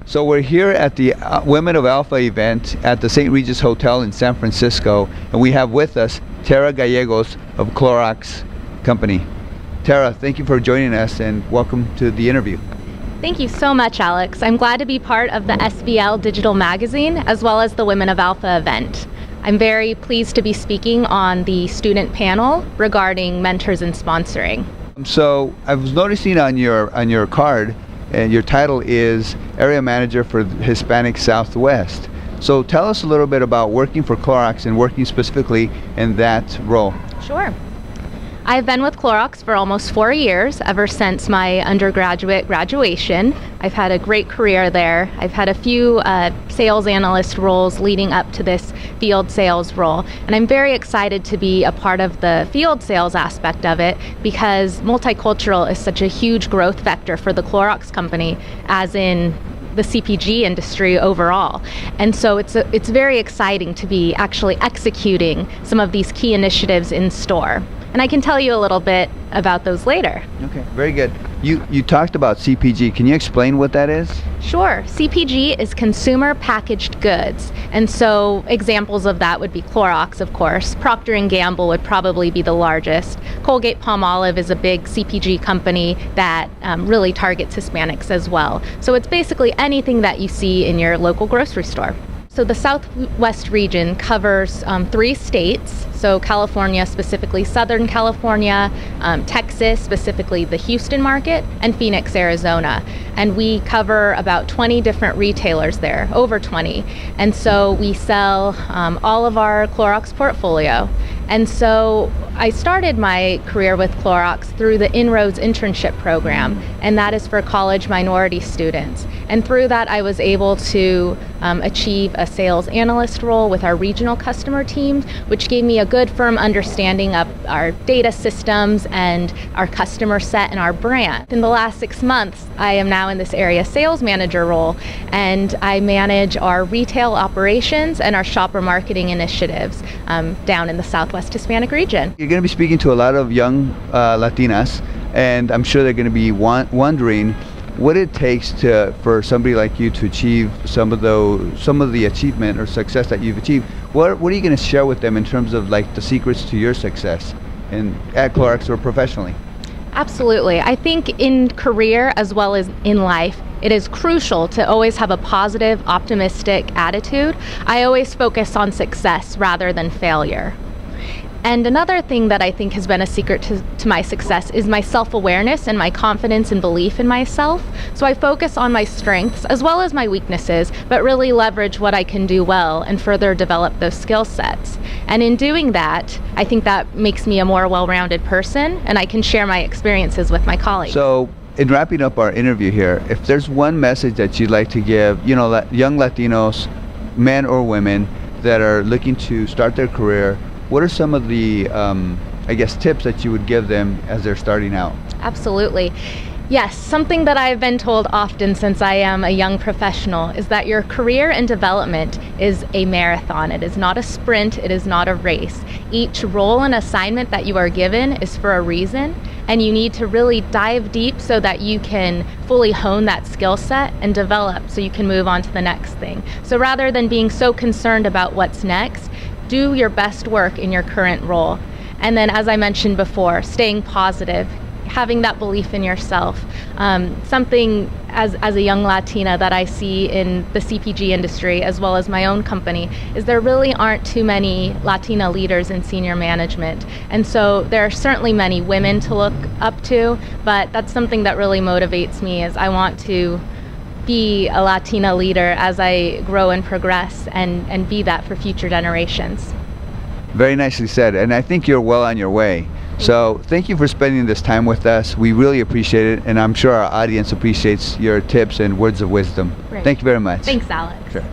So we're here at the Women of Alpha event at the St. Regis Hotel in San Francisco, and we have with us Tera Gallegos of Clorox Company. Tera, thank you for joining us and welcome to the interview. Thank you so much, Alex. I'm glad to be part of the SBL Digital Magazine as well as the Women of Alpha event. I'm very pleased to be speaking on the student panel regarding mentors and sponsoring. So I was noticing on your card, and your title is Area Manager for Hispanic Southwest. So tell us a little bit about working for Clorox and working specifically in that role. Sure. I've been with Clorox for almost 4 years, ever since my undergraduate graduation. I've had a great career there. I've had a few sales analyst roles leading up to this field sales role. And I'm very excited to be a part of the field sales aspect of it because multicultural is such a huge growth vector for the Clorox company, as in the CPG industry overall. And so it's very exciting to be actually executing some of these key initiatives in store. And I can tell you a little bit about those later. Okay, very good. You talked about CPG. Can you explain what that is? Sure. CPG is consumer packaged goods. And so examples of that would be Clorox, of course. Procter & Gamble would probably be the largest. Colgate-Palmolive is a big CPG company that really targets Hispanics as well. So it's basically anything that you see in your local grocery store. So the Southwest region covers 3 states, so California, specifically Southern California, Texas, specifically the Houston market, and Phoenix, Arizona. And we cover about 20 different retailers there, over 20. And so we sell all of our Clorox portfolio. And so I started my career with Clorox through the Inroads internship program, and that is for college minority students. And through that, I was able to achieve a sales analyst role with our regional customer team, which gave me a good firm understanding of our data systems and our customer set and our brand. In the last 6 months, I am now in this area sales manager role, and I manage our retail operations and our shopper marketing initiatives down in the Southwest Hispanic region. You're going to be speaking to a lot of young Latinas, and I'm sure they're going to be wondering what it takes for somebody like you to achieve some of the achievement or success that you've achieved. What are you going to share with them in terms of like the secrets to your success at Clorox or professionally? Absolutely. I think in career as well as in life, it is crucial to always have a positive, optimistic attitude. I always focus on success rather than failure. And another thing that I think has been a secret to my success is my self-awareness and my confidence and belief in myself. So I focus on my strengths as well as my weaknesses, but really leverage what I can do well and further develop those skill sets. And in doing that, I think that makes me a more well-rounded person, and I can share my experiences with my colleagues. So in wrapping up our interview here, if there's one message that you'd like to give, young Latinos, men or women that are looking to start their career, what are some of the, tips that you would give them as they're starting out? Absolutely. Yes, something that I've been told often since I am a young professional is that your career and development is a marathon. It is not a sprint, it is not a race. Each role and assignment that you are given is for a reason, and you need to really dive deep so that you can fully hone that skill set and develop so you can move on to the next thing. So rather than being so concerned about what's next, do your best work in your current role. And then, as I mentioned before, staying positive, having that belief in yourself. Something as a young Latina that I see in the CPG industry as well as my own company is there really aren't too many Latina leaders in senior management. And so there are certainly many women to look up to, but that's something that really motivates me is I want to be a Latina leader as I grow and progress and be that for future generations. Very nicely said, and I think you're well on your way. So thank you for spending this time with us. We really appreciate it, and I'm sure our audience appreciates your tips and words of wisdom. Great. Thank you very much. Thanks, Alex. Sure.